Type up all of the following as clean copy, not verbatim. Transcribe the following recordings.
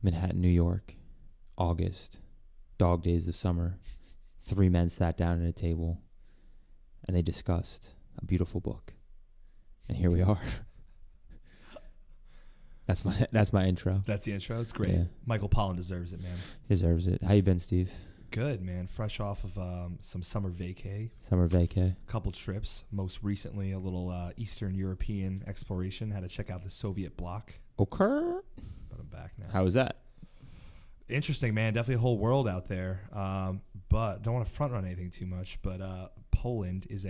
Manhattan, New York, August, dog days of summer. 3 men sat down at a table and they discussed a beautiful book. And here we are. That's my intro. That's the intro. It's great. Yeah. Michael Pollan deserves it, man. Deserves it. How you been, Steve? Good, man. Fresh off of some summer vacay. Summer vacay. Couple trips. Most recently, a little Eastern European exploration. Had to check out the Soviet bloc. Okay. But I'm back now. How was that? Interesting, man. Definitely a whole world out there. But don't want to front run anything too much. But Poland is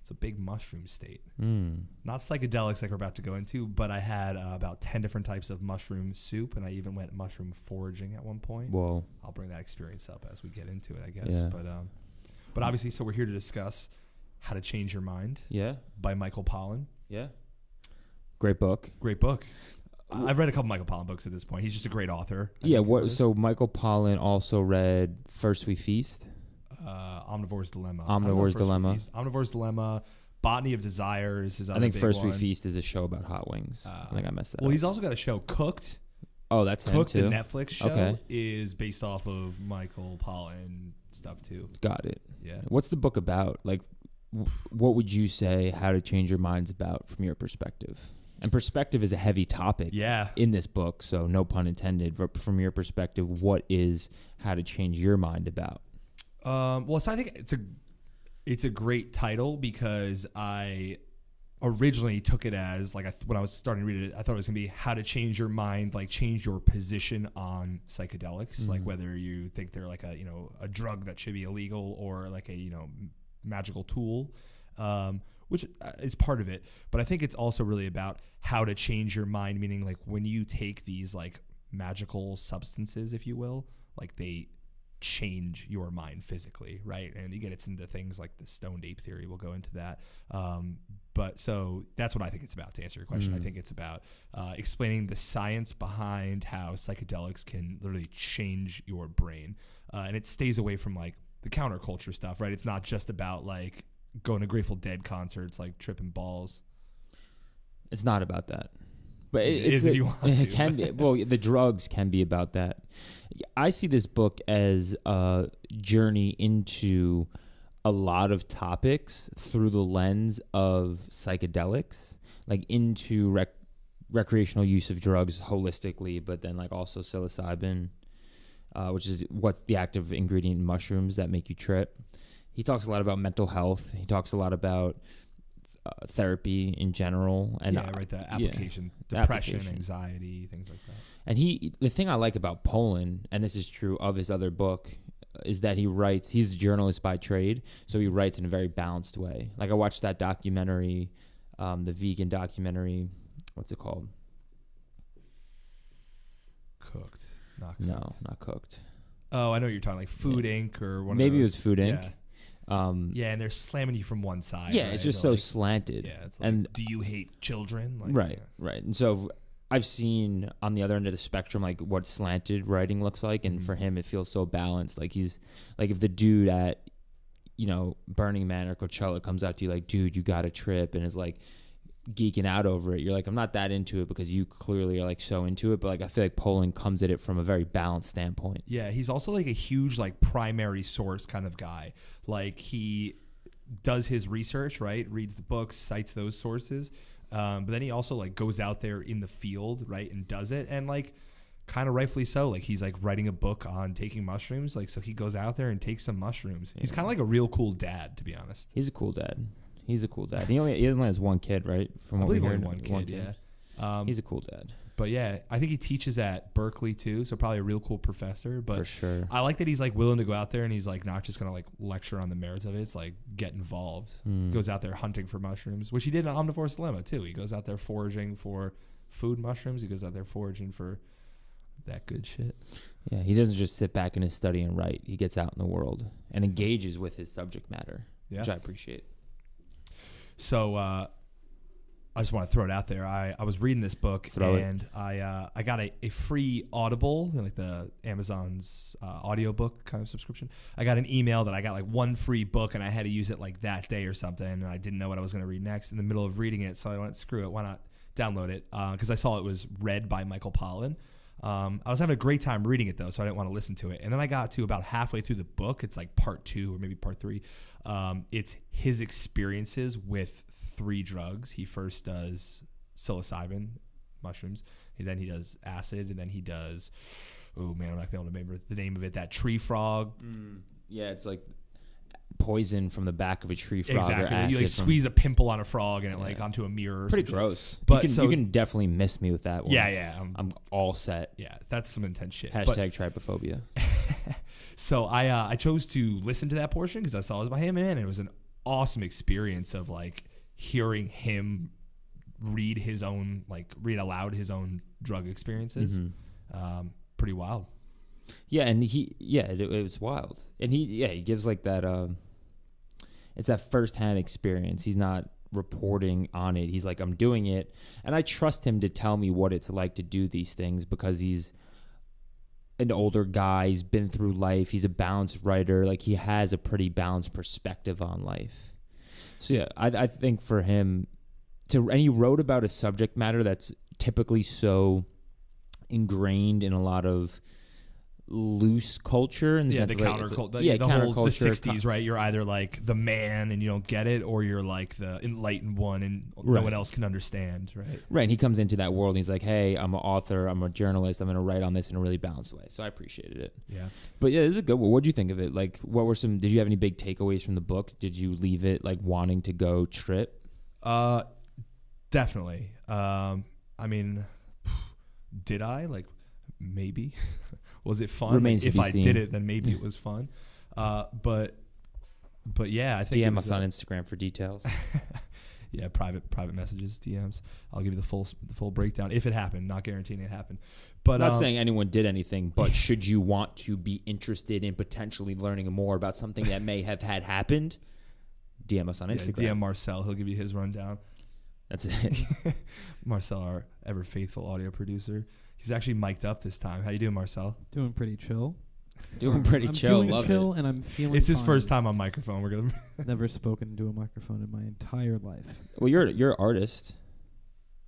it's a big mushroom state. Not psychedelics like we're about to go into, but I had about 10 different types of mushroom soup, and I even went mushroom foraging at one point. Whoa. I'll bring that experience up as we get into it, I guess. Yeah. But obviously, so we're here to discuss How to Change Your Mind Yeah. by Michael Pollan. Yeah. Great book. Great book. I've read a couple Michael Pollan books at this point. He's just a great author. Yeah. What? So Michael Pollan also read First We Feast. Omnivore's Dilemma. Omnivore's Dilemma. Omnivore's Dilemma. Botany of Desires is I think First one. We Feast is a show about hot wings. I think I messed that up. Well, he's also got a show, Cooked. Oh, that's him Cooked, too? the Netflix show, Okay. is based off of Michael Pollan stuff too. Got it. Yeah. What's the book about? Like, what would you say How to Change Your Mind's about from your perspective? And perspective is a heavy topic in this book, so no pun intended. But from your perspective, what is How to Change Your Mind about? Well, so I think it's a great title because I originally took it as like when I was starting to read it, I thought it was gonna be how to change your mind, like change your position on psychedelics, like whether you think they're like a drug that should be illegal or like a magical tool, which is part of it. But I think it's also really about how to change your mind, meaning like when you take these like magical substances, if you will, like they change your mind physically, right? And you get into things like the stoned ape theory. We'll go into that. But so that's what I think it's about, to answer your question. I think it's about explaining the science behind how psychedelics can literally change your brain. And it stays away from like the counterculture stuff, right? It's not just about like going to Grateful Dead concerts, like tripping balls. It's not about that. But it can be. Well, the drugs can be about that. I see this book as a journey into a lot of topics through the lens of psychedelics, like into recreational use of drugs holistically, but then like also psilocybin, which is what's the active ingredient in mushrooms that make you trip. He talks a lot about mental health. He talks a lot about therapy in general, and the application, depression, anxiety, things like that. And the thing I like about Pollan, and this is true of his other book, is that he's a journalist by trade, so he writes in a very balanced way. Like I watched that documentary, the vegan documentary, what's it called? Cooked. No, not Cooked. Oh, I know what you're talking, like Food Inc. or one Maybe of those. it was Food Inc. Yeah. And they're slamming you from one side. Yeah, right? it's just they're so like, slanted. Yeah, it's like, and do you hate children? Like, right. And so I've seen on the other end of the spectrum like what slanted writing looks like, and for him it feels so balanced. Like he's like, if the dude at Burning Man or Coachella comes out to you like, dude, you got a trip, and is like geeking out over it, you're like, I'm not that into it because you clearly are like so into it. But like I feel like Pollan comes at it from a very balanced standpoint. Yeah, he's also like a huge like primary source kind of guy. Like he does his research, right? Reads the books, cites those sources, but then he also like goes out there in the field, right, and does it, and like kind of rightfully so. Like he's like writing a book on taking mushrooms, like so he goes out there and takes some mushrooms. He's kind of like a real cool dad, to be honest. He's a cool dad. He only has one kid, right? From I what we believe heard, only one kid. Yeah. He's a cool dad. But yeah, I think he teaches at Berkeley too, so probably a real cool professor. But for sure, I like that he's like willing to go out there and he's like not just gonna like lecture on the merits of it. It's like get involved. Goes out there hunting for mushrooms, which he did in Omnivore's Dilemma too. He goes out there foraging for food mushrooms. He goes out there foraging for that good shit. Yeah, he doesn't just sit back in his study and write. He gets out in the world and engages with his subject matter, which I appreciate. So I just want to throw it out there. I was reading this book I got a free Audible, like the Amazon's audiobook kind of subscription. I got an email that I got like one free book and I had to use it like that day or something, and I didn't know what I was going to read next in the middle of reading it, so I went, screw it, why not download it, because I saw it was read by Michael Pollan. I was having a great time reading it though, so I didn't want to listen to it. And then I got to about halfway through the book. It's like part 2 or maybe part 3. It's his experiences with 3 drugs. He first does psilocybin, mushrooms, and then he does acid, and then he does, oh man, I'm not going to be able to remember the name of it, that tree frog. Yeah, it's like poison from the back of a tree frog. Exactly. Or acid You like squeeze a pimple on a frog and it like onto a mirror. Or pretty gross. But you can definitely miss me with that one. Yeah. I'm all set. Yeah, that's some intense shit. Hashtag trypophobia. So I chose to listen to that portion because I saw it was by him, and it was an awesome experience of like hearing him read aloud his own drug experiences. Pretty wild. Yeah, and it was wild. And he gives like that it's that firsthand experience. He's not reporting on it. He's like, I'm doing it, and I trust him to tell me what it's like to do these things because he's an older guy. He's been through life. He's a balanced writer. Like, he has a pretty balanced perspective on life. So yeah, I think for him and he wrote about a subject matter that's typically so ingrained in a lot of loose culture in the sense the counterculture, the whole the 60s, right? You're either like the man and you don't get it, or you're like the enlightened one and no one else can understand, right? Right. And he comes into that world and he's like, hey, I'm an author, I'm a journalist, I'm going to write on this in a really balanced way. So I appreciated it. Yeah. But yeah, this is a good one. What did you think of it? Like, did you have any big takeaways from the book? Did you leave it like wanting to go trip? Definitely. I mean, did I? Like, maybe. Was it fun? Remains to be seen. If I did it, then maybe it was fun. But yeah, I think DM us on Instagram for details. Yeah, private messages, DMs. I'll give you the full breakdown if it happened. Not guaranteeing it happened. But not saying anyone did anything. But should you want to be interested in potentially learning more about something that may have had happened, DM us on Instagram. DM Marcel. He'll give you his rundown. That's it. Marcel, our ever faithful audio producer. He's actually mic'd up this time. How you doing, Marcel? Doing pretty chill. Doing pretty chill. Doing Love chill, it. And I'm feeling. It's his fine. first time on microphone. We're gonna never spoken into a microphone in my entire life. Well, you're an artist,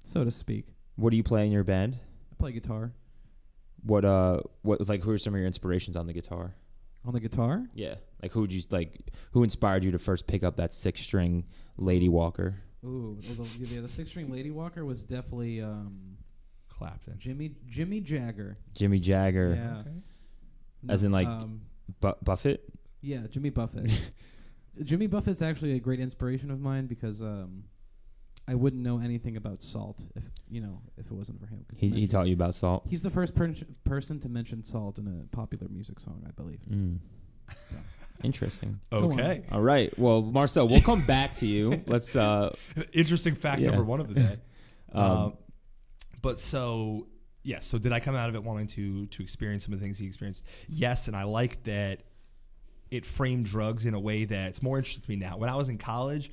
so to speak. What do you play in your band? I play guitar. What like who are some of your inspirations on the guitar? On the guitar? Yeah, like who inspired you to first pick up that 6-string Lady Walker? Ooh, the 6-string Lady Walker was definitely Clapton. Jimmy Jagger. Jimmy Jagger. Yeah. Okay. As in like Buffett? Yeah, Jimmy Buffett. Jimmy Buffett's actually a great inspiration of mine because I wouldn't know anything about salt if it wasn't for him. He taught you about salt? He's the first person to mention salt in a popular music song, I believe. So. Interesting. Okay. All right. Well, Marcel, we'll come back to you. Let's interesting fact number 1 of the day. But so did I come out of it wanting to experience some of the things he experienced? Yes, and I like that it framed drugs in a way that's more interesting to me now. When I was in college,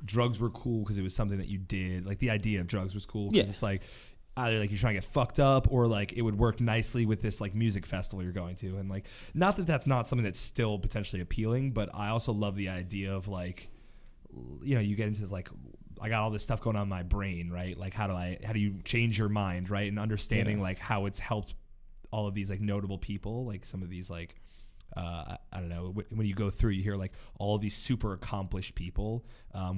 drugs were cool because it was something that you did. Like, the idea of drugs was cool because it's like either like you're trying to get fucked up or like it would work nicely with this like music festival you're going to. And like, not that that's not something that's still potentially appealing, but I also love the idea of like, you get into this like, I got all this stuff going on in my brain, right? Like, how do you change your mind, right? And understanding like how it's helped all of these like notable people, like some of these like, I don't know, when you go through, you hear like all of these super accomplished people,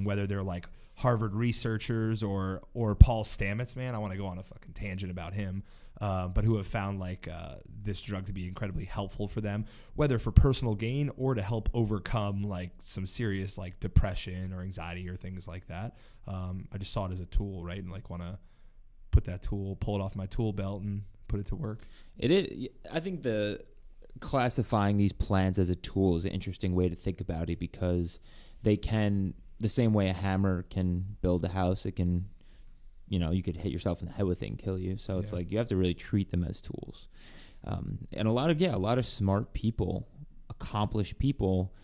whether they're like Harvard researchers or Paul Stamets, man, I want to go on a fucking tangent about him, but who have found like this drug to be incredibly helpful for them, whether for personal gain or to help overcome like some serious like depression or anxiety or things like that. I just saw it as a tool, right? And like want to pull it off my tool belt and put it to work. It is. I think classifying these plants as a tool is an interesting way to think about it because they can, the same way a hammer can build a house, it can, you could hit yourself in the head with it and kill you. So it's like you have to really treat them as tools. And a lot of smart people, accomplished people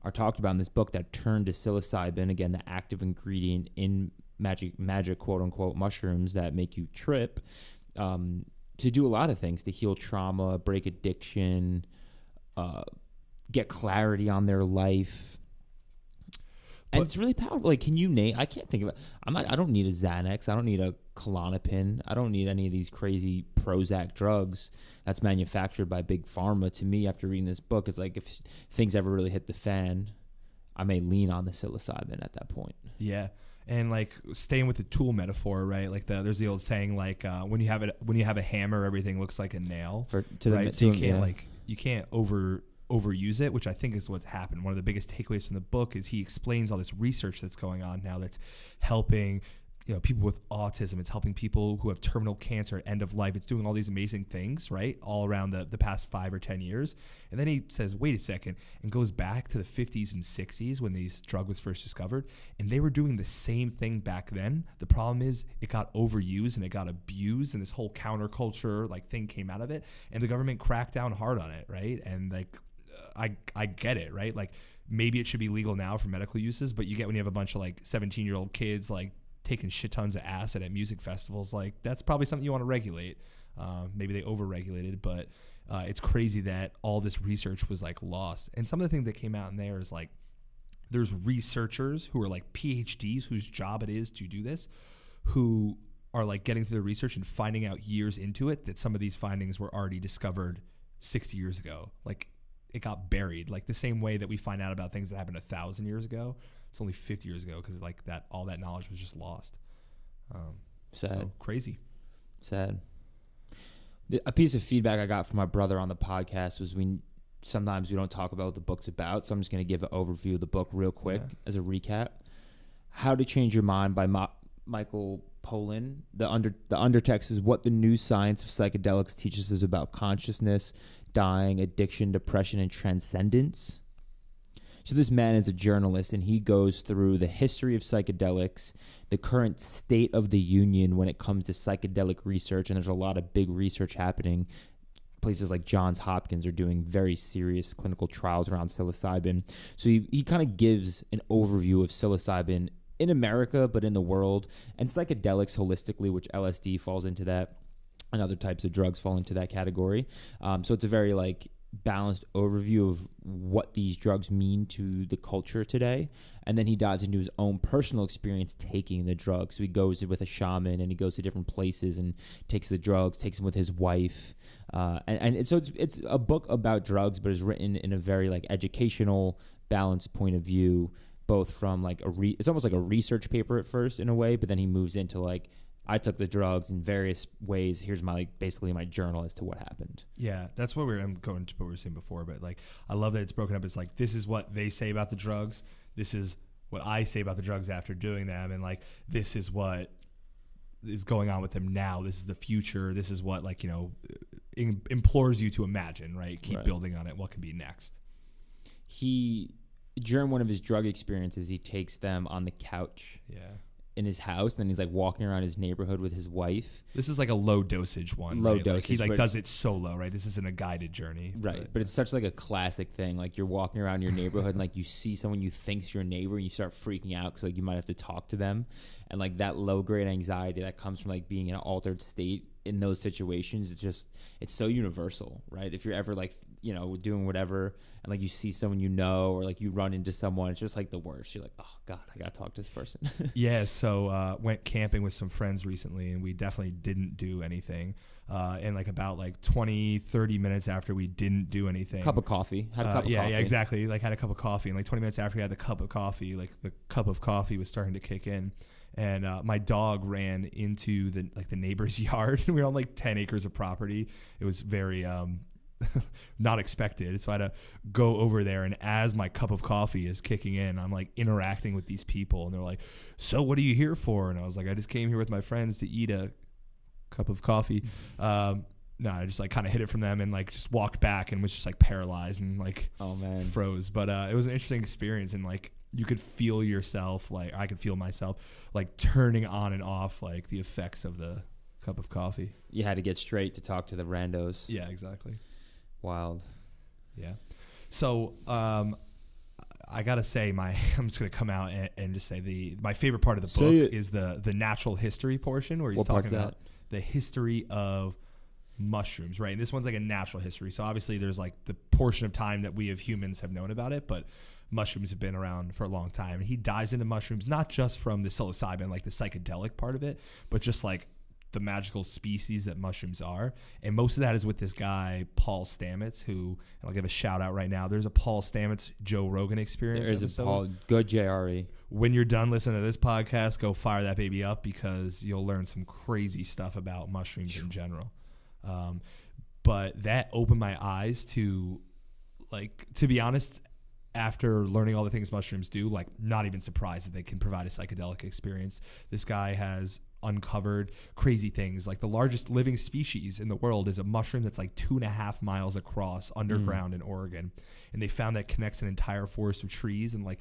are talked about in this book that turn to psilocybin, again, the active ingredient in magic quote unquote mushrooms that make you trip, to do a lot of things, to heal trauma, break addiction, get clarity on their life. And it's really powerful. Like, can you name? I can't think of it. I don't need a Xanax. I don't need a Klonopin. I don't need any of these crazy Prozac drugs that's manufactured by Big Pharma. To me, after reading this book, it's like if things ever really hit the fan, I may lean on the psilocybin at that point. Yeah. And like staying with the tool metaphor, right? Like there's the old saying, like when you have a hammer, everything looks like a nail. You can't overuse it, which I think is what's happened. One of the biggest takeaways from the book is he explains all this research that's going on now that's helping people with autism. It's helping people who have terminal cancer at end of life. It's doing all these amazing things, right, all around the past 5 or 10 years. And then he says, wait a second, and goes back to the 50s and 60s when these drug was first discovered, and they were doing the same thing back then. The problem is it got overused and it got abused, and this whole counterculture like thing came out of it, and the government cracked down hard on it, right? And like I get it, right? Like maybe it should be legal now for medical uses, but you get when you have a bunch of like 17-year-old kids like taking shit tons of acid at music festivals, like that's probably something you want to regulate. Maybe they over-regulated, but it's crazy that all this research was like lost. And some of the things that came out in there is like there's researchers who are like PhDs whose job it is to do this, who are like getting through the research and finding out years into it that some of these findings were already discovered 60 years ago. Like it got buried, like the same way that we find out about things that happened 1,000 years ago. It's only 50 years ago because like that, all that knowledge was just lost. Sad. So crazy. Sad. A piece of feedback I got from my brother on the podcast was sometimes we don't talk about what the book's about. So I'm just going to give an overview of the book real quick as a recap. How to Change Your Mind by Michael Pollan. The undertext is what the new science of psychedelics teaches us about consciousness, dying, addiction, depression, and transcendence. So this man is a journalist, and he goes through the history of psychedelics, the current state of the union when it comes to psychedelic research, and there's a lot of big research happening. Places like Johns Hopkins are doing very serious clinical trials around psilocybin. So he kind of gives an overview of psilocybin in America, but in the world, and psychedelics holistically, which LSD falls into that, and other types of drugs fall into that category. So it's a very like balanced overview of what these drugs mean to the culture today, and then he dives into his own personal experience taking the drugs. So he goes with a shaman, and he goes to different places and takes the drugs, takes them with his wife, and so it's a book about drugs, but it's written in a very like educational, balanced point of view, both from like it's almost like a research paper at first in a way, but then he moves into like, I took the drugs in various ways. Here's my basically my journal as to what happened. Yeah, that's what I'm going to what we were saying before, but like I love that it's broken up. It's like this is what they say about the drugs. This is what I say about the drugs after doing them, and like this is what is going on with them now. This is the future. This is what like implores you to imagine. Right, keep building on it. What can be next? During one of his drug experiences, he takes them on the couch. Yeah. In his house, and then he's like walking around his neighborhood with his wife. This is like a low dosage one. Low dosage. Like he does it solo, right? This isn't a guided journey. Right. But it's such like a classic thing. Like you're walking around your neighborhood and like you see someone you think's your neighbor and you start freaking out because like you might have to talk to them. And like that low grade anxiety that comes from like being in an altered state in those situations, it's so universal, right? If you're ever like, doing whatever and like you see someone or like you run into someone, it's just like the worst. You're like, oh God, I gotta talk to this person. Yeah, so went camping with some friends recently, and we definitely didn't do anything. And like about like 20-30 minutes after we didn't do anything, cup of coffee, had a cup of coffee. Yeah, exactly. Like had a cup of coffee, and like 20 minutes after we had the cup of coffee, like the cup of coffee was starting to kick in. And my dog ran into the neighbor's yard. We were on like 10 acres of property. It was very not expected. So I had to go over there, and as my cup of coffee is kicking in, I'm like interacting with these people, and they're like, so what are you here for? And I was like, I just came here with my friends to eat a cup of coffee. No, I just like kind of hid it from them and like just walked back and was just like paralyzed and like froze. But it was an interesting experience, and like you could feel yourself, like I could feel myself like turning on and off like the effects of the cup of coffee. You had to get straight to talk to the randos. Yeah, exactly. Wild. Yeah. So I gotta say I'm just gonna come out and just say my favorite part of the book is the natural history portion where he's talking about the history of mushrooms, right? And this one's like a natural history. So obviously there's like the portion of time that we as humans have known about it, but mushrooms have been around for a long time. And he dives into mushrooms, not just from the psilocybin, like the psychedelic part of it, but just like the magical species that mushrooms are. And most of that is with this guy, Paul Stamets, who, and I'll give a shout out right now. There's a Paul Stamets, Joe Rogan Experience. There is episode. a Paul, good JRE. When you're done listening to this podcast, go fire that baby up because you'll learn some crazy stuff about mushrooms in general. But that opened my eyes to, like, to be honest, after learning all the things mushrooms do, like, not even surprised that they can provide a psychedelic experience. This guy has uncovered crazy things. Like, the largest living species in the world is a mushroom that's like 2.5 miles across underground in Oregon. And they found that connects an entire forest of trees, and like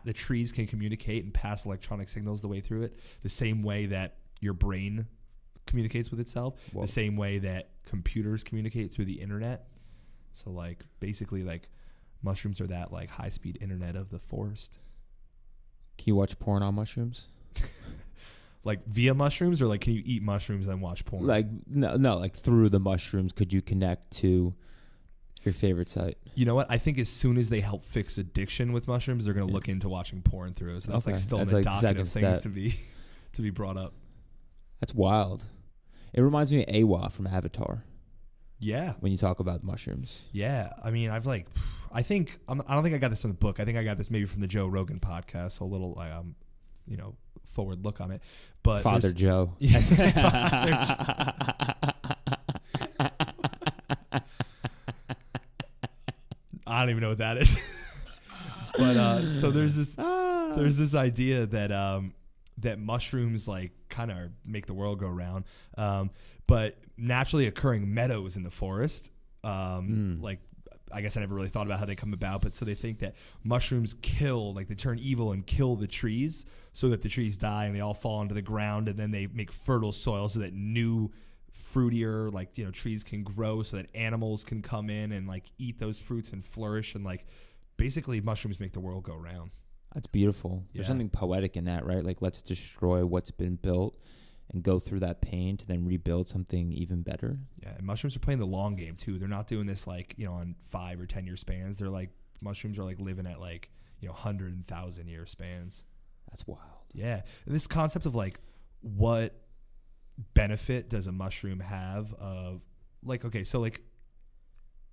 the trees can communicate and pass electronic signals the way through it, the same way that your brain communicates with itself. Whoa. The same way that computers communicate through the internet. So like basically like mushrooms are that like high speed internet of the forest. Can you watch porn on mushrooms? Like via mushrooms, or like can you eat mushrooms and watch porn? Like no, like through the mushrooms, could you connect to your favorite site? You know what? I think as soon as they help fix addiction with mushrooms, they're going to look into watching porn through. So that's like still in the docket of things to be brought up. That's wild. It reminds me of Awa from Avatar. Yeah. When you talk about mushrooms. Yeah. I mean, I don't think I got this from the book. I think I got this maybe from the Joe Rogan podcast. So a little, forward look on it. But Father Joe. I don't even know what that is. But so there's this idea that that mushrooms like kind of make the world go round. But naturally occurring meadows in the forest, like I guess I never really thought about how they come about, but so they think that mushrooms they turn evil and kill the trees so that the trees die and they all fall into the ground, and then they make fertile soil so that new fruitier trees can grow, so that animals can come in and like eat those fruits and flourish, and like basically mushrooms make the world go round. That's beautiful. There's something poetic in that, right? Like, let's destroy what's been built and go through that pain to then rebuild something even better. Yeah, and mushrooms are playing the long game too. They're not doing this on 5 or 10 year spans. They're like, mushrooms are like living at 100 and 1,000 year spans. That's wild. Yeah. And this concept of like, what benefit does a mushroom have of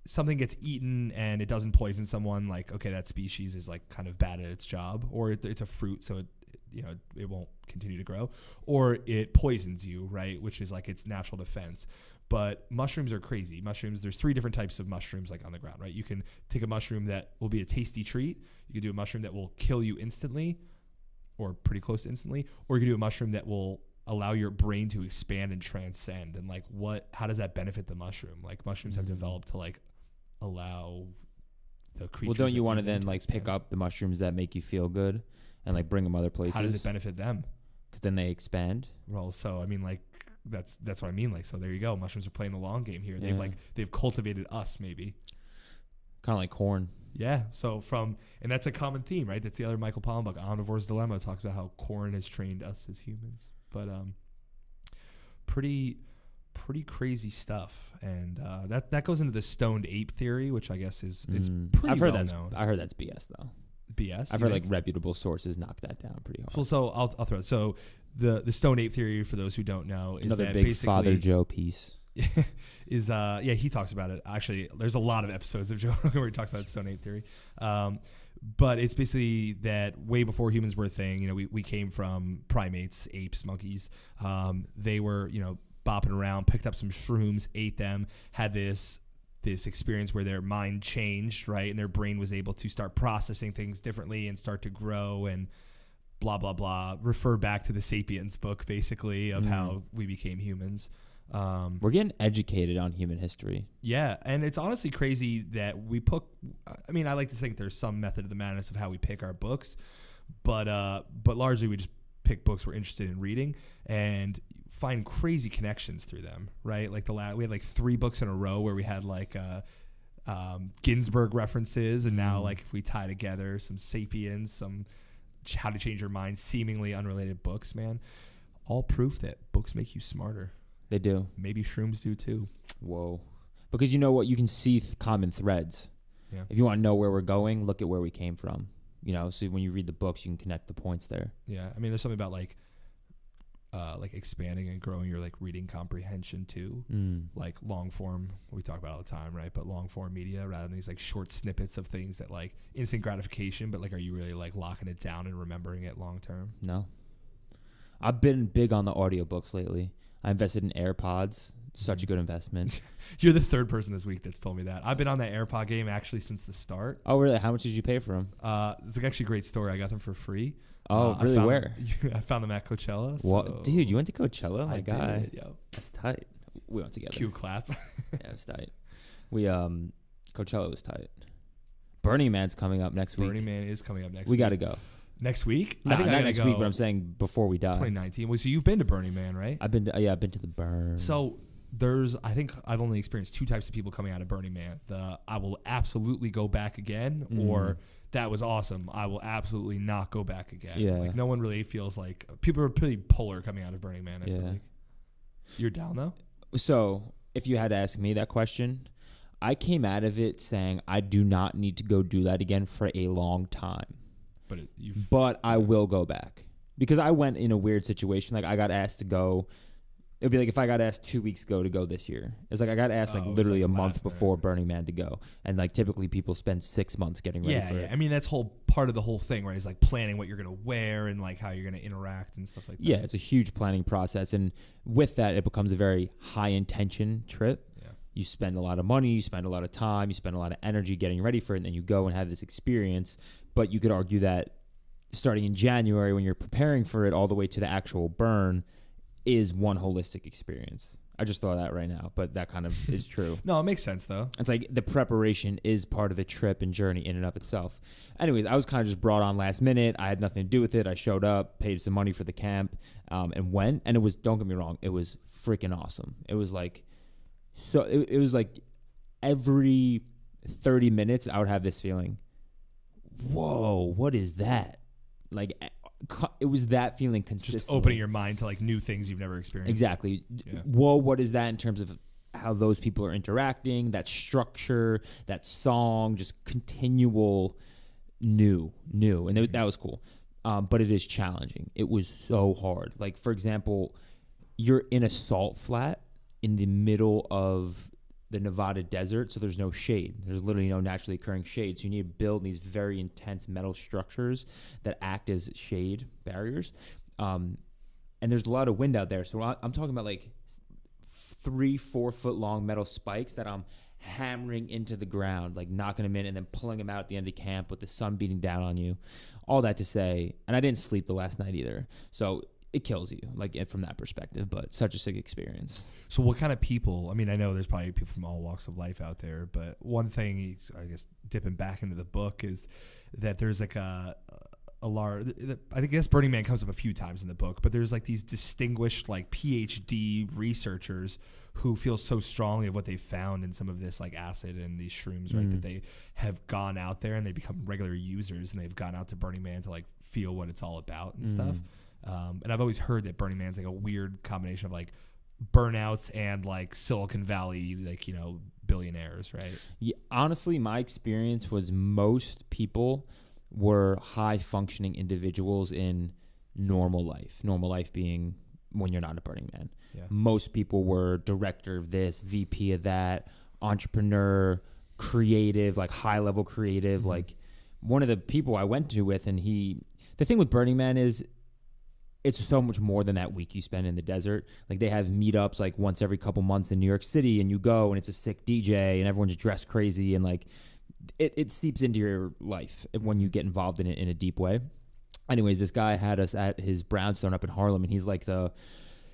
something gets eaten and it doesn't poison someone, that species is kind of bad at its job, or it's a fruit, so it won't continue to grow, or it poisons you, right, which is its natural defense. But mushrooms are crazy. There's 3 different types of mushrooms on the ground, right? You can take a mushroom that will be a tasty treat, you can do a mushroom that will kill you instantly or pretty close to instantly, or you can do a mushroom that will allow your brain to expand and transcend. And how does that benefit the mushroom? Mushrooms have developed to allow the creatures. Well, don't you want to then pick up the mushrooms that make you feel good and bring them other places? How does it benefit them? Because then they expand. Well, so I mean, that's what I mean. So there you go. Mushrooms are playing the long game here. Yeah. They've cultivated us, maybe. Kind of like corn. Yeah. So and that's a common theme, right? That's the other Michael Pollan book, Omnivore's Dilemma, talks about how corn has trained us as humans. But pretty crazy stuff, and that goes into the stoned ape theory, which I guess is pretty I've heard well known. I heard that's BS though. BS. I've heard reputable sources knock that down pretty hard. Well, so I'll throw it. So the stoned ape theory, for those who don't know, is another that big Father Joe piece. Is he talks about it. Actually, there's a lot of episodes of Joe Rogan where he talks about stoned ape theory. But it's basically that way before humans were a thing, we came from primates, apes, monkeys. They were, bopping around, picked up some shrooms, ate them, had this experience where their mind changed, right? And their brain was able to start processing things differently and start to grow and blah, blah, blah. Refer back to the Sapiens book, basically, of how we became humans. We're getting educated on human history. Yeah, and it's honestly crazy that I like to think there's some method of the madness of how we pick our books, but largely we just pick books we're interested in reading and find crazy connections through them, right? We had 3 books in a row where we had Ginsberg references, and now if we tie together some Sapiens, some How to Change Your Mind, seemingly unrelated books, man, all proof that books make you smarter. They do. Maybe shrooms do too. Whoa. Because you know what? You can see common threads. Yeah. If you want to know where we're going, look at where we came from. You know, so when you read the books, you can connect the points there. Yeah. I mean, there's something about like expanding and growing your like reading comprehension too. Like long form, we talk about all the time, right? But long form media rather than these like short snippets of things that like instant gratification, but like, are you really like locking it down and remembering it long term? No. I've been big on the audiobooks lately. I invested in AirPods. Such a good investment. You're the third person this week that's told me that. I've been on the AirPod game actually since the start. Oh, really? How much did you pay for them? It's actually a great story. I got them for free. Oh, really? Where? I found them at Coachella. What? So Dude, you went to Coachella? My guy. Did, yo. That's tight. We went together. Cue clap. Yeah, it's tight. Coachella was tight. Burning Man's coming up next week. Burning Man is coming up next week. We got to go. Next week? No, I think not next week, but I'm saying before we die. 2019. Well, so you've been to Burning Man, right? I've been to the Burn. So I think I've only experienced two types of people coming out of Burning Man. I will absolutely go back again, or that was awesome. I will absolutely not go back again. Yeah. Like no one really feels like people are pretty polar coming out of Burning Man. I feel like. You're down though? So if you had to ask me that question, I came out of it saying I do not need to go do that again for a long time. But I will go back because I went in a weird situation. Like I got asked to go. It'd be like if I got asked 2 weeks ago to go this year. It's like I got asked literally a month before Burning Man to go. And like typically people spend 6 months getting ready for it. I mean, that's part of the whole thing, right? Is like planning what you're going to wear and like how you're going to interact and stuff like that. Yeah, it's a huge planning process. And with that, it becomes a very high intention trip. Yeah. You spend a lot of money, you spend a lot of time, you spend a lot of energy getting ready for it. And then you go and have this experience. But you could argue that starting in January when you're preparing for it all the way to the actual burn is one holistic experience. I just thought that right now, but that kind of is true. No, it makes sense though. It's like the preparation is part of the trip and journey in and of itself. Anyways, I was kind of just brought on last minute. I had nothing to do with it. I showed up, paid some money for the camp, and went. And it was, don't get me wrong, it was freaking awesome. It was like, it was like every 30 minutes I would have this feeling, whoa, what is that? Like, it was that feeling consistently. Just opening your mind to like new things you've never experienced. Exactly. Yeah. Whoa, what is that in terms of how those people are interacting, that structure, that song, just continual new. And that was cool. But it is challenging. It was so hard. Like, for example, you're in a salt flat in the middle of the Nevada desert, so there's no shade. There's literally no naturally occurring shade. So you need to build these very intense metal structures that act as shade barriers. And there's a lot of wind out there. So I'm talking about like 3-4 foot long metal spikes that I'm hammering into the ground, like knocking them in and then pulling them out at the end of camp with the sun beating down on you. All that to say, and I didn't sleep the last night either. So it kills you, like from that perspective, but such a sick experience. So what kind of people, I mean, I know there's probably people from all walks of life out there, but one thing, I guess, dipping back into the book is that there's like a large, I guess Burning Man comes up a few times in the book, but there's like these distinguished like PhD researchers who feel so strongly of what they found in some of this like acid and these shrooms, right? That they have gone out there and they become regular users and they've gone out to Burning Man to like feel what it's all about and stuff. And I've always heard that Burning Man's like a weird combination of like burnouts and like Silicon Valley, like, you know, billionaires, right? Yeah, honestly, my experience was most people were high functioning individuals in normal life. Normal life being when you're not a Burning Man. Yeah. Most people were director of this, VP of that, entrepreneur, creative, like high level creative. Like one of the people I went to with, and the thing with Burning Man is it's so much more than that week you spend in the desert. Like they have meetups like once every couple months in New York City, and you go and it's a sick DJ and everyone's dressed crazy, and like it seeps into your life when you get involved in it in a deep way. Anyways, this guy had us at his brownstone up in Harlem, and he's like the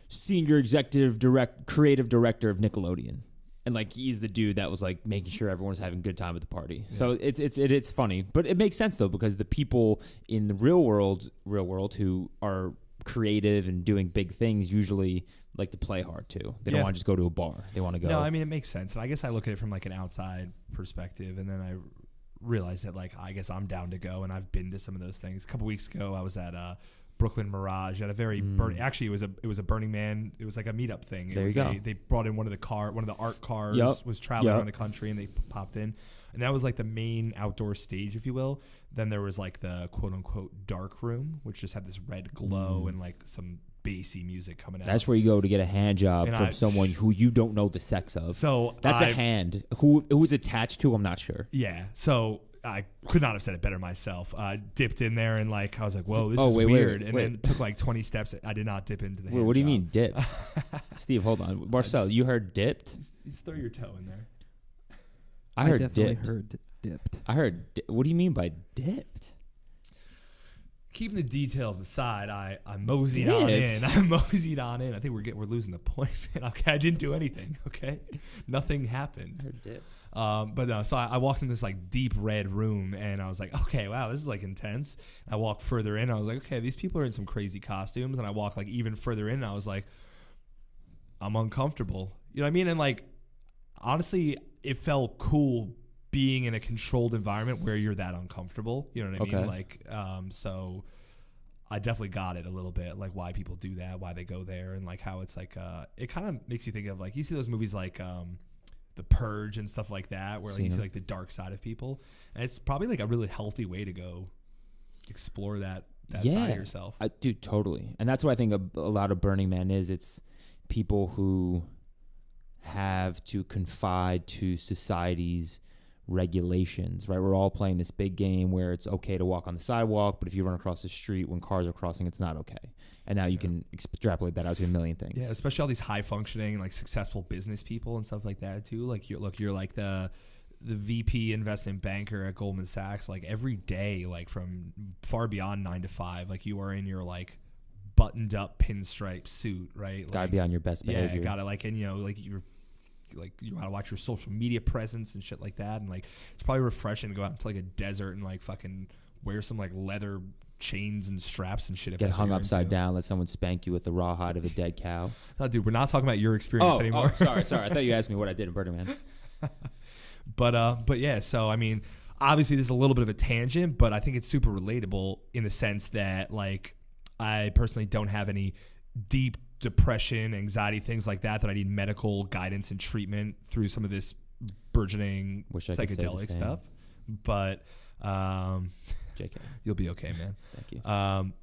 senior creative director of Nickelodeon. And like he's the dude that was like making sure everyone's having a good time at the party. Yeah. So it's funny, but it makes sense though, because the people in the real world who are creative and doing big things usually like to play hard too. They don't want to just go to a bar. They want to go. No, I mean, it makes sense. And I guess I look at it from like an outside perspective, and then I realize that like I guess I'm down to go, and I've been to some of those things. A couple weeks ago I was at Brooklyn Mirage. At a very actually, it was a Burning Man. It was like a meetup thing. There you go. They brought in one of the art cars. Was traveling around the country, and they popped in, and that was like the main outdoor stage, if you will. Then there was like the quote unquote dark room, which just had this red glow and like some bassy music coming out. That's where you go to get a hand job from someone who you don't know the sex of. So that's a hand. Who it was attached to, I'm not sure. Yeah. So I could not have said it better myself. Dipped in there and like I was like, whoa, this is weird. And then took like 20 steps. I did not dip into the hand what do you job. mean dipped? Steve, hold on. Marcel, you heard dipped? Just throw your toe in there. I heard definitely dipped. heard dipped. I heard. What do you mean by dipped? Keeping the details aside, I moseyed on in. I moseyed on in. I think we're losing the point, man. Okay, I didn't do anything. Okay, nothing happened. I heard dipped. But no. So I walked in this like deep red room, and I was like, okay, wow, this is like intense. I walked further in. I was like, okay, these people are in some crazy costumes. And I walked like even further in. And I was like, I'm uncomfortable. You know what I mean? And like, honestly, it felt cool being in a controlled environment where you're that uncomfortable, you know what I mean? Like, so I definitely got it a little bit, like why people do that, why they go there, and like how it's like, it kind of makes you think of like, you see those movies like The Purge and stuff like that, where like you see like the dark side of people, and it's probably like a really healthy way to go explore that side of yourself. Dude, totally. And that's what I think a lot of Burning Man is. It's people who have to confide to society's regulations, right? We're all playing this big game where it's okay to walk on the sidewalk, but if you run across the street when cars are crossing, it's not okay. And now you can extrapolate that out to a million things. Yeah, especially all these high functioning, like successful business people and stuff like that too. Like you're like the VP investment banker at Goldman Sachs. Like every day, like from far beyond 9 to 5, like you are in your like buttoned up pinstripe suit, right? Gotta be on your best behavior. Yeah, gotta like, and you know, like you gotta watch your social media presence and shit like that, and like it's probably refreshing to go out into like a desert and like fucking wear some like leather chains and straps and shit. Get hung upside down, let someone spank you with the raw hide of a dead cow. No, dude, we're not talking about your experience anymore. Sorry. I thought you asked me what I did in Burning Man. But yeah, so I mean, obviously this is a little bit of a tangent, but I think it's super relatable in the sense that like I personally don't have any deep depression, anxiety, things like that I need medical guidance and treatment through some of this burgeoning psychedelic stuff. But JK, you'll be okay, man. Thank you.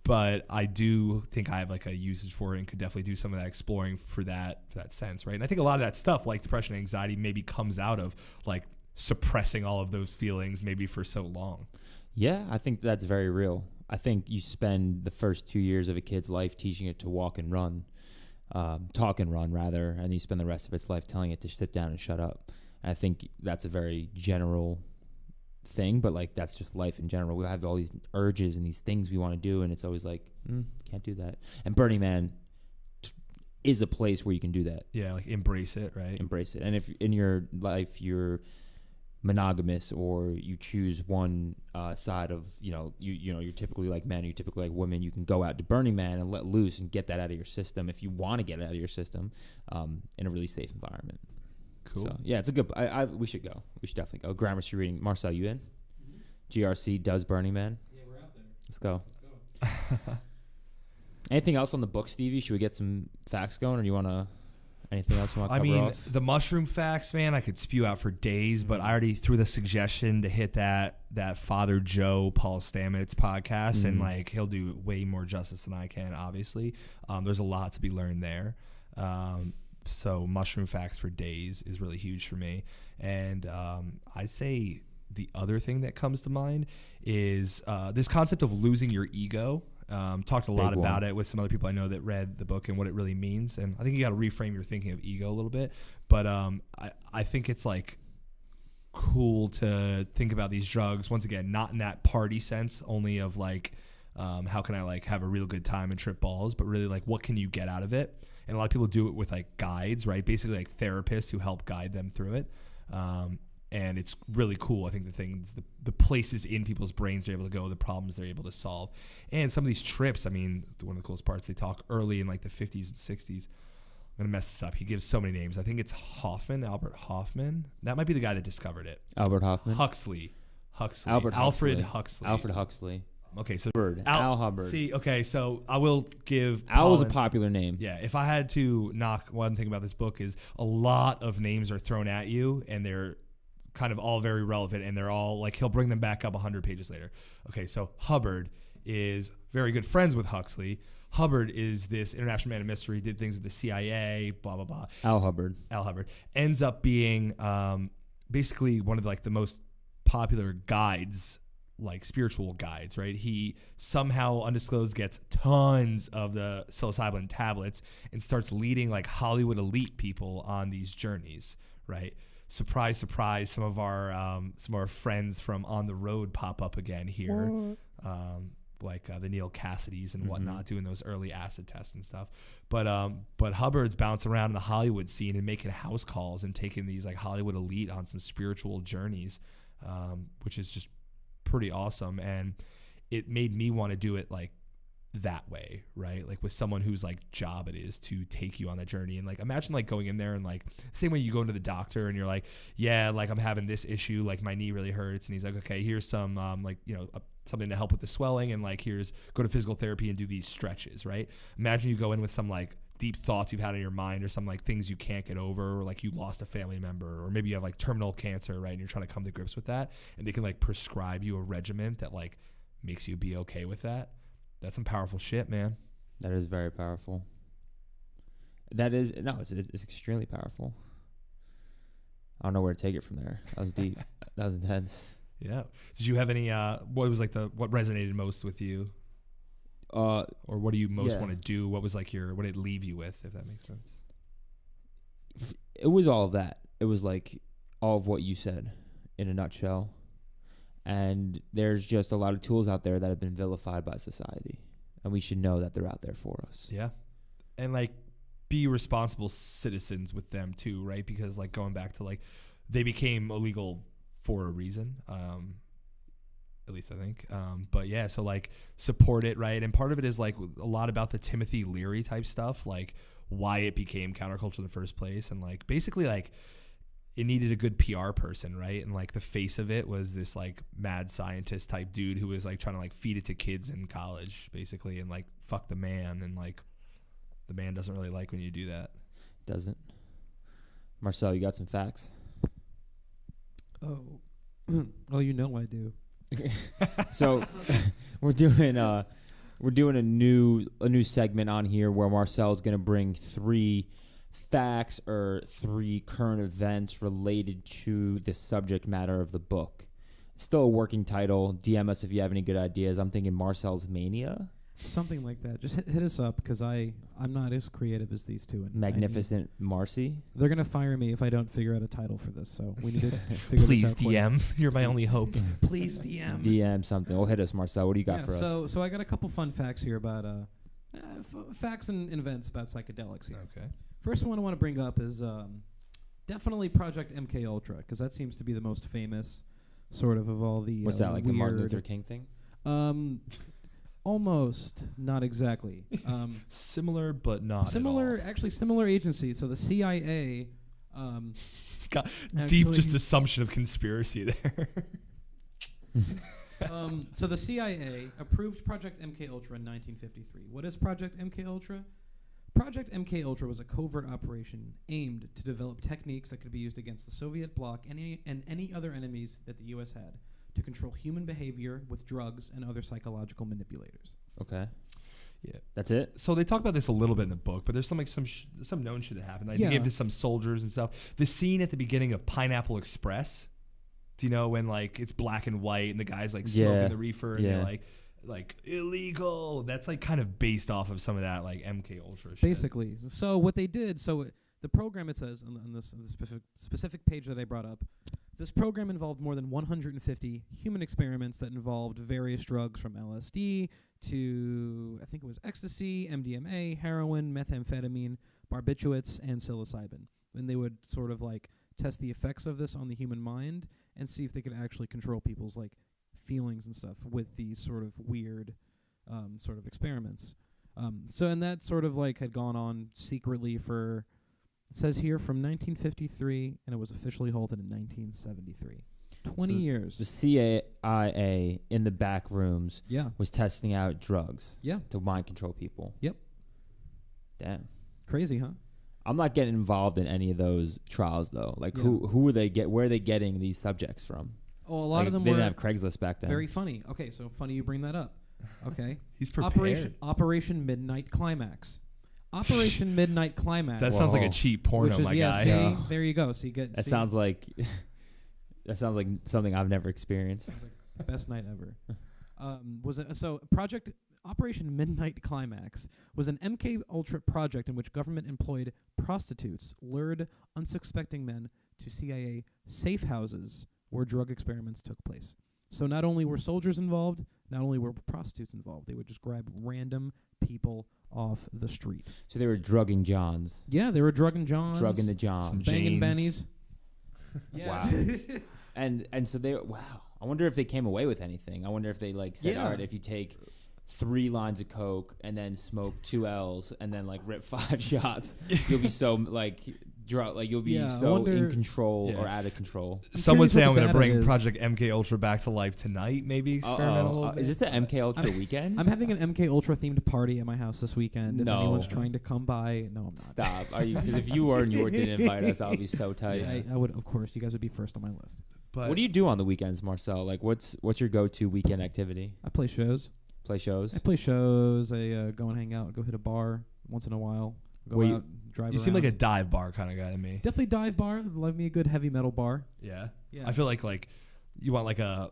But I do think I have like a usage for it and could definitely do some of that exploring for that sense, right? And I think a lot of that stuff like depression and anxiety maybe comes out of like suppressing all of those feelings maybe for so long. Yeah, I think that's very real. I think you spend the first 2 years of a kid's life teaching it to walk and run, talk and run rather, and you spend the rest of its life telling it to sit down and shut up. And I think that's a very general thing, but like that's just life in general. We have all these urges and these things we want to do, and it's always like, can't do that. And Burning Man is a place where you can do that. Yeah, like embrace it, right? Embrace it. And if in your life you're monogamous or you choose one side of, you're typically like men, you're typically like women, you can go out to Burning Man and let loose and get that out of your system if you want to get it out of your system in a really safe environment. Cool. So yeah, it's a good. We should go. We should definitely go. Gramercy reading. Marcel, you in? Mm-hmm. GRC does Burning Man. Yeah, we're out there. Let's go. Anything else on the book, Stevie? Should we get some facts going, or do you want to? Anything else you want to cover off? The mushroom facts, man, I could spew out for days, but I already threw the suggestion to hit that Father Joe Paul Stamets podcast, and like he'll do way more justice than I can. Obviously, there's a lot to be learned there. So mushroom facts for days is really huge for me. And I say the other thing that comes to mind is this concept of losing your ego. Talked a lot about it with some other people I know that read the book and what it really means. And I think you got to reframe your thinking of ego a little bit. But I think it's like cool to think about these drugs, once again, not in that party sense only of like, how can I like have a real good time and trip balls, but really like what can you get out of it? And a lot of people do it with like guides, right? Basically like therapists who help guide them through it. And it's really cool. I think the places in people's brains they're able to go, the problems they're able to solve. And some of these trips, I mean, one of the coolest parts, they talk early in like the 50s and 60s. I'm going to mess this up. He gives so many names. I think it's Albert Hoffman. That might be the guy that discovered it. Albert Hoffman? Huxley. Alfred Huxley. Huxley. Okay, so Al Hubbard. See, okay, so I will give Al was a Pollan- popular name. Yeah, if I had to knock one thing about this book is a lot of names are thrown at you and they're kind of all very relevant and they're all like he'll bring them back up 100 pages later. Okay, so Hubbard is very good friends with Huxley. Hubbard is this international man of mystery, did things with the CIA, blah, blah, blah. Al Hubbard Ends up being basically one of like the most popular guides, like spiritual guides, right? He somehow undisclosed gets tons of the psilocybin tablets and starts leading like Hollywood elite people on these journeys, right? Surprise, surprise! Some of our friends from On the Road pop up again here, like the Neil Cassidys and whatnot, doing those early acid tests and stuff. But Hubbard's bouncing around in the Hollywood scene and making house calls and taking these like Hollywood elite on some spiritual journeys, which is just pretty awesome. And it made me want to do it like that way, right? Like with someone whose like job it is to take you on that journey. And like imagine like going in there and like same way you go into the doctor and you're like, yeah, like I'm having this issue, like my knee really hurts, and he's like, okay, here's some like, you know, something to help with the swelling, and like here's go to physical therapy and do these stretches, right? Imagine you go in with some like deep thoughts you've had in your mind or some like things you can't get over, or like you lost a family member, or maybe you have like terminal cancer, right? And you're trying to come to grips with that, and they can like prescribe you a regimen that like makes you be okay with that. That's some powerful shit, man. That is very powerful. It's extremely powerful. I don't know where to take it from there. That was deep. That was intense. Yeah. Did you have any? What was like what resonated most with you? Or what do you most want to do? What was like what did it leave you with, if that makes sense? It was all of that. It was like all of what you said in a nutshell. And there's just a lot of tools out there that have been vilified by society, and we should know that they're out there for us. Yeah. And like be responsible citizens with them too, right? Because like going back to like they became illegal for a reason, at least I think. But yeah, so like support it, right? And part of it is like a lot about the Timothy Leary type stuff, like why it became counterculture in the first place, and like basically like it needed a good PR person, right? And like the face of it was this like mad scientist type dude who was like trying to like feed it to kids in college basically, and like fuck the man, and like the man doesn't really like when you do that. Doesn't. Marcel, you got some facts? Oh, you know I do. So we're doing a new segment on here where Marcel's going to bring 3 facts or 3 current events related to the subject matter of the book. Still a working title. DM us if you have any good ideas. I'm thinking Marcel's Mania. Something like that. Just hit us up, because I'm not as creative as these two. And Magnificent Marcy. They're going to fire me if I don't figure out a title for this, so we need to figure Please this out. DM. You're my only hope. Please DM. DM something. Well, hit us, Marcel. What do you got for us? So I got a couple fun facts here about facts and events about psychedelics here. Okay. First one I want to bring up is definitely Project MK Ultra, because that seems to be the most famous sort of all the What's that, like weird, the Martin Luther King thing? Almost, not exactly. Similar, but not similar, at all. actually similar agency. So the CIA. God, deep just assumption of conspiracy there. So the CIA approved Project MK Ultra in 1953. What is Project MK Ultra? Project MK Ultra was a covert operation aimed to develop techniques that could be used against the Soviet bloc and any other enemies that the U.S. had to control human behavior with drugs and other psychological manipulators. Okay. Yeah, that's it. So they talk about this a little bit in the book, but there's some known shit that happened. They gave to some soldiers and stuff. The scene at the beginning of Pineapple Express. Do you know when like it's black and white and the guy's like smoking the reefer and they're like illegal? That's like kind of based off of some of that like MK Ultra shit. Basically. So what they did, the program, it says on this specific page that I brought up, this program involved more than 150 human experiments that involved various drugs from LSD to, I think it was ecstasy, MDMA, heroin, methamphetamine, barbiturates, and psilocybin. And they would sort of like test the effects of this on the human mind and see if they could actually control people's like feelings and stuff with these sort of weird sort of experiments. And that sort of like had gone on secretly for, it says here, from 1953, and it was officially halted in 1973. 20 years. The CIA in the back rooms Yeah. was testing out drugs Yeah. to mind control people. Yep. Damn. Crazy, huh? I'm not getting involved in any of those trials though. Like Yeah. who are they where are they getting these subjects from? Oh, a lot Like, of them they were didn't have Craigslist back then. very funny. Okay, so funny you bring that up. Okay. He's prepared. Operation Midnight Climax. Operation Midnight Climax. That sounds like a Whoa. cheap porno, which is, my yeah, guy. see, Yeah. there you go. So you get That sounds like something I've never experienced. best night ever. Was it so Project Operation Midnight Climax was an MK Ultra project in which government employed prostitutes lured unsuspecting men to CIA safe houses where drug experiments took place. So not only were soldiers involved, not only were prostitutes involved, they would just grab random people off the street. So they were drugging Johns. Yeah, they were drugging Johns, Drugging the Johns. banging Janes. Bennies. Yeah. Wow. And so they I wonder if they came away with anything. I wonder if they like said, Yeah. all right, if you take 3 lines of coke and then smoke 2 L's and then like rip 5 shots, you'll be so like you'll be Yeah, I so wonder- in control Yeah. or out of control. Some would curious say what I'm the going to data bring is. Project MK Ultra back to life tonight. Maybe experiment a little bit. Is this an MK Ultra weekend? I'm having an MK Ultra themed party at my house this weekend. If No. anyone's trying to come by, no, I'm not. Stop. Are you? Because if you were and you didn't invite us, I'll be so tight. Yeah. I would, of course, you guys would be first on my list. But What do you do on the weekends, Marcel? Like, what's your go-to weekend activity? I play shows. Play shows? I play shows. I go and hang out. Go hit a bar once in a while. Go Where out, drive You around. seem like a dive bar kind of guy to me. Definitely dive bar. Love me a good heavy metal bar. Yeah. Yeah. I feel like you want like a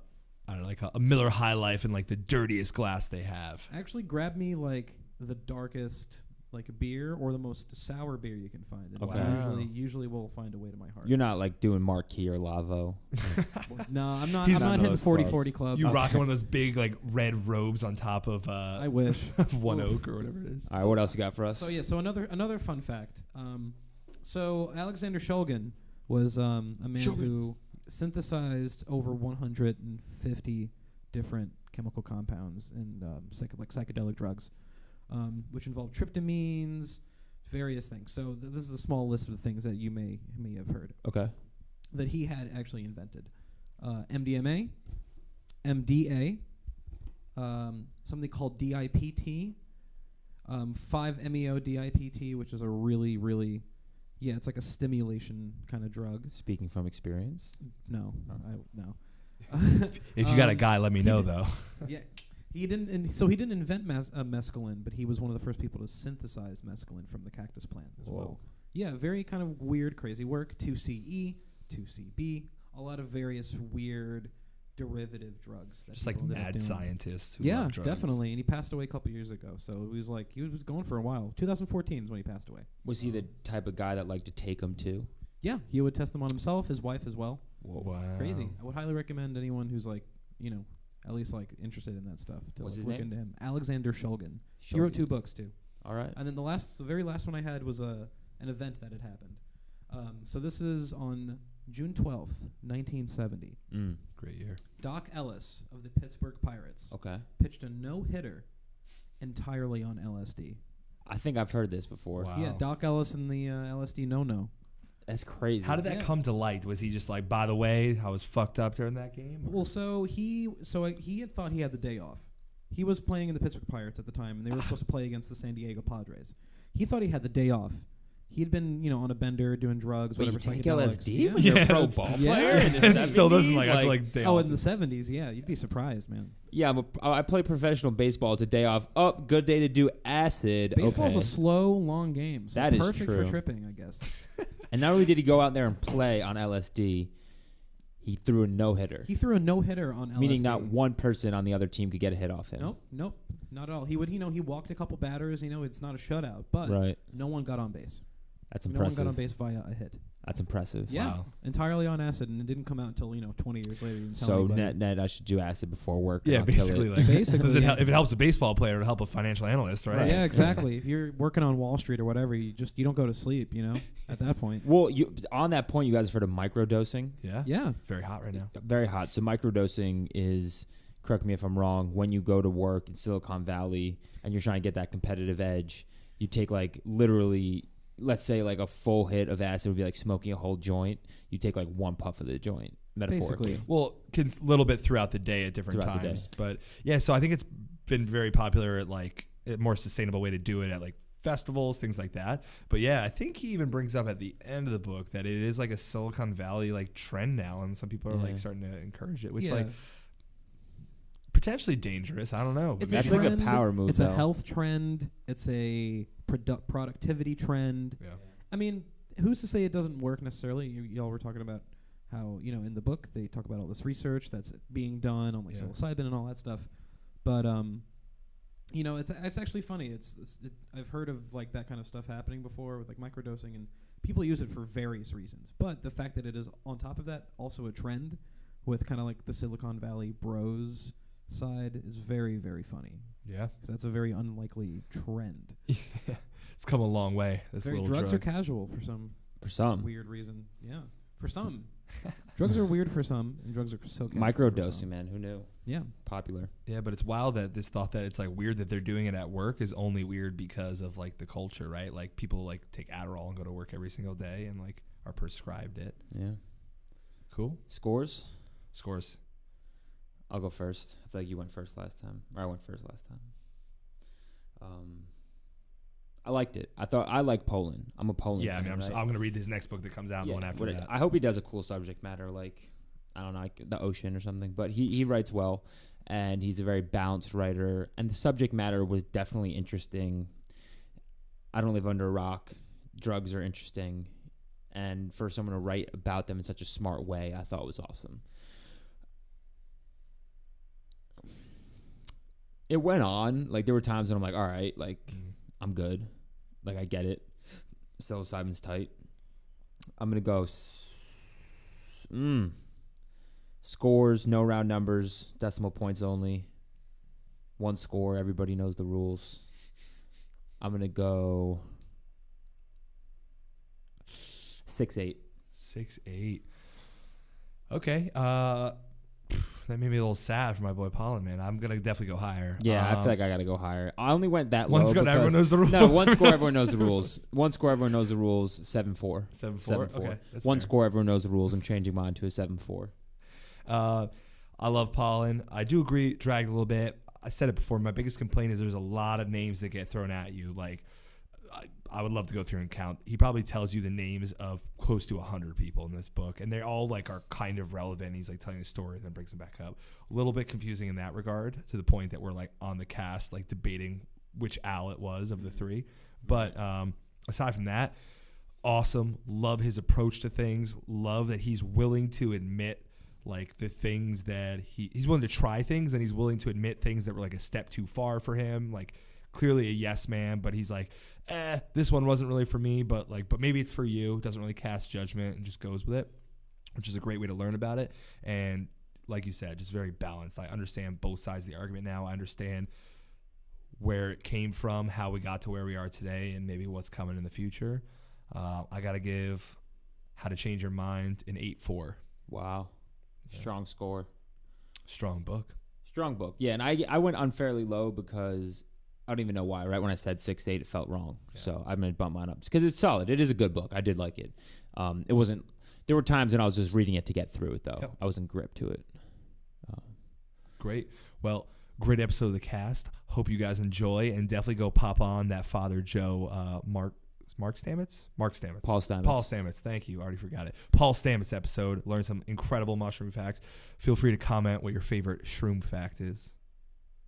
Miller High Life in like the dirtiest glass they have. Actually, grab me like the darkest like beer or the most sour beer you can find. And Okay. usually will find a way to my heart. You're not like doing Marquee or Lavo. No, I'm not. He's I'm not not in hitting those 40-40 club. You rocking one of those big like red robes on top of I wish. One Oof. Oak or whatever it is. All right, what else you got for us? So yeah, so another fun fact. So Alexander Shulgin was a man who synthesized over 150 different chemical compounds and psychedelic drugs, which involve tryptamines, various things. So this is a small list of the things that you may have heard Okay. that he had actually invented: MDMA, MDA, something called DIPT. 5-MeO-DIPT, which is a really, it's like a stimulation kind of drug. Speaking from experience. No, Oh. no. If you got a guy, let me know though. Yeah, he didn't invent mescaline, but he was one of the first people to synthesize mescaline from the cactus plant as Whoa. well. Yeah, very kind of weird, crazy work. 2CE, 2CB, a lot of various weird derivative drugs. That Just like people ended up mad doing. scientists who Yeah, love drugs. definitely. And he passed away a couple years ago. So he was going for a while. 2014 is when he passed away. Was he the type of guy that liked to take them too? Yeah, he would test them on himself, his wife as well. Wow. Crazy. I would highly recommend anyone who's like, at least like interested in that stuff to What's his look name? into him. Alexander Shulgin. He wrote 2 books too. All right. And then the very last one I had was an event that had happened. So this is on June 12th, 1970. Great year. Doc Ellis of the Pittsburgh Pirates Okay. pitched a no-hitter entirely on LSD. I think I've heard this before. Wow. Yeah, Doc Ellis and the LSD no-no. That's crazy. How did that Yeah. come to light? Was he just like, by the way, I was fucked up during that game? Well, so he had thought he had the day off. He was playing in the Pittsburgh Pirates at the time, and they were supposed to play against the San Diego Padres. He thought he had the day off. He'd been, on a bender doing drugs, Wait, whatever. you take psychedelics. LSD Yeah. when you're a pro that's- ball yeah. player in the It 70s? still doesn't like. I feel like day Oh, off. in the 70s, yeah. You'd be surprised, man. Yeah, I play professional baseball. It's a day off. Oh, good day to do acid. Baseball's okay. a slow, long game. So That is perfect true. for tripping, I guess. And not only did he go out there and play on LSD, he threw a no-hitter. He threw a no-hitter on LSD. Meaning not one person on the other team could get a hit off him. Nope, not at all. He would, he walked a couple batters. It's not a shutout, but Right. no one got on base. That's No one impressive. got on base via a hit. That's impressive. Yeah, Wow. entirely on acid, and it didn't come out until 20 years later. You didn't tell So anybody. net, I should do acid before work. and Yeah, I'll kill basically. it. Like, Basically, does it yeah. if it helps a baseball player, it'll help a financial analyst, right? Yeah, exactly. If you're working on Wall Street or whatever, you don't go to sleep. At that point. Well, on that point, you guys have heard of microdosing? Yeah. Yeah. Very hot right now. Very hot. So microdosing is, correct me if I'm wrong, when you go to work in Silicon Valley and you're trying to get that competitive edge, you take like literally, let's say like a full hit of acid would be like smoking a whole joint. You take like one puff of the joint metaphorically. Basically. Well, a little bit throughout the day at different Throughout the times. day. But yeah, so I think it's been very popular at like a more sustainable way to do it at like festivals, things like that. But yeah, I think he even brings up at the end of the book that it is like a Silicon Valley like trend now, and some people are like starting to encourage it, which like potentially dangerous. I don't know. It's That's a like a trend. power move. It's though. a health trend. It's a productivity trend. Yeah. I mean, who's to say it doesn't work necessarily? Y'all were talking about how, in the book they talk about all this research that's being done on like psilocybin and all that stuff. But it's actually funny. I've heard of like that kind of stuff happening before with like microdosing, and people use it for various reasons. But the fact that it is on top of that also a trend with kind of like the Silicon Valley bros side is very, very funny. Yeah. 'Cause that's a very unlikely trend. Yeah. It's come a long way. This Drugs drug. are casual for some weird reason. Yeah. For some. Drugs are weird for some, and drugs are so casual. Microdosing, man. Who knew? Yeah. Popular. Yeah, but it's wild that this thought that it's like weird that they're doing it at work is only weird because of like the culture, right? Like people like take Adderall and go to work every single day and like are prescribed it. Yeah. Cool. Scores? Mm-hmm. I'll go first. I feel like you went first last time. Or I went first last time. I liked it. I like Pollan. I'm a Pollan Yeah, fan. I mean, I'm going to read his next book that comes out, the one after that. I hope he does a cool subject matter, like, I don't know, like the ocean or something. But he writes well, and he's a very balanced writer. And the subject matter was definitely interesting. I don't live under a rock. Drugs are interesting. And for someone to write about them in such a smart way, I thought was awesome. It went on. Like, there were times when I'm like, all right, like, I'm good. Like, I get it. Psilocybin's tight. I'm going to go scores, no round numbers, decimal points only. One score. Everybody knows the rules. I'm going to go 6.8. 6.8. Okay. That made me a little sad for my boy Pollan, man. I'm gonna definitely go higher. Yeah, I feel like I gotta go higher. I only went that low. One score, everyone knows the rules. No, one score, everyone knows the rules. One score, everyone knows the rules. 7.4. 7.4. Okay, that's one fair. score, everyone knows the rules. I'm changing mine to a 7.4. I love Pollan. I do agree, dragged a little bit. I said it before. My biggest complaint is there's a lot of names that get thrown at you. Like, I would love to go through and count. He probably tells you the names of close to 100 people in this book, and they all like are kind of relevant. He's like telling a story and then brings them back up. A little bit confusing in that regard, to the point that we're like on the cast like debating which Al it was of the three. But aside from that, awesome. Love his approach to things. Love that he's willing to admit like the things that he's willing to try things, and he's willing to admit things that were like a step too far for him. Like, clearly a yes man, but he's like, this one wasn't really for me, but maybe it's for you. Doesn't really cast judgment and just goes with it, which is a great way to learn about it. And like you said, just very balanced. I understand both sides of the argument now. I understand where it came from, how we got to where we are today, and maybe what's coming in the future. I got to give How to Change Your Mind an 8.4. Wow. Yeah. Strong score. Strong book. Strong book. Yeah, and I went unfairly low because I don't even know why. Right when I said 6.8, it felt wrong. Yeah. So I'm going to bump mine up because it's solid. It is a good book. I did like it. It wasn't. There were times when I was just reading it to get through it, though. Yep. I wasn't gripped to it. Great. Well, great episode of the cast. Hope you guys enjoy, and definitely go pop on that Father Joe Mark Stamets? Mark Stamets. Paul Stamets. Paul Stamets. Thank you. I already forgot it. Paul Stamets episode. Learn some incredible mushroom facts. Feel free to comment what your favorite shroom fact is.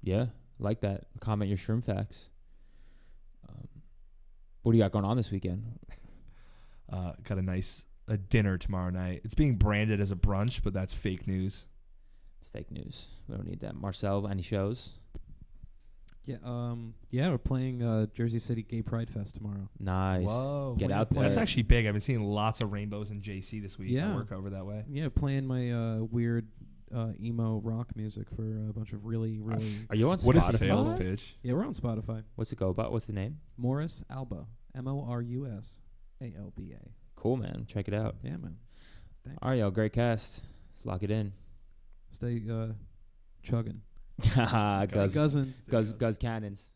Yeah, like that. Comment your shroom facts. What do you got going on this weekend? Got a dinner tomorrow night. It's being branded as a brunch, but that's fake news. It's fake news. We don't need that. Marcel, any shows? Yeah, we're playing Jersey City Gay Pride Fest tomorrow. Nice. Whoa. Get out there. That's actually big. I've been seeing lots of rainbows in JC this week. Yeah. I work over that way. Yeah, playing my weird emo rock music for a bunch of really... Are you on Spotify? What is the sales pitch? Yeah, we're on Spotify. What's it go about? What's the name? Morris Alba. Morusalba. Cool, man. Check it out. Yeah, man. Thanks. All right, y'all. Great cast. Let's lock it in. Stay chugging. Guz cannons.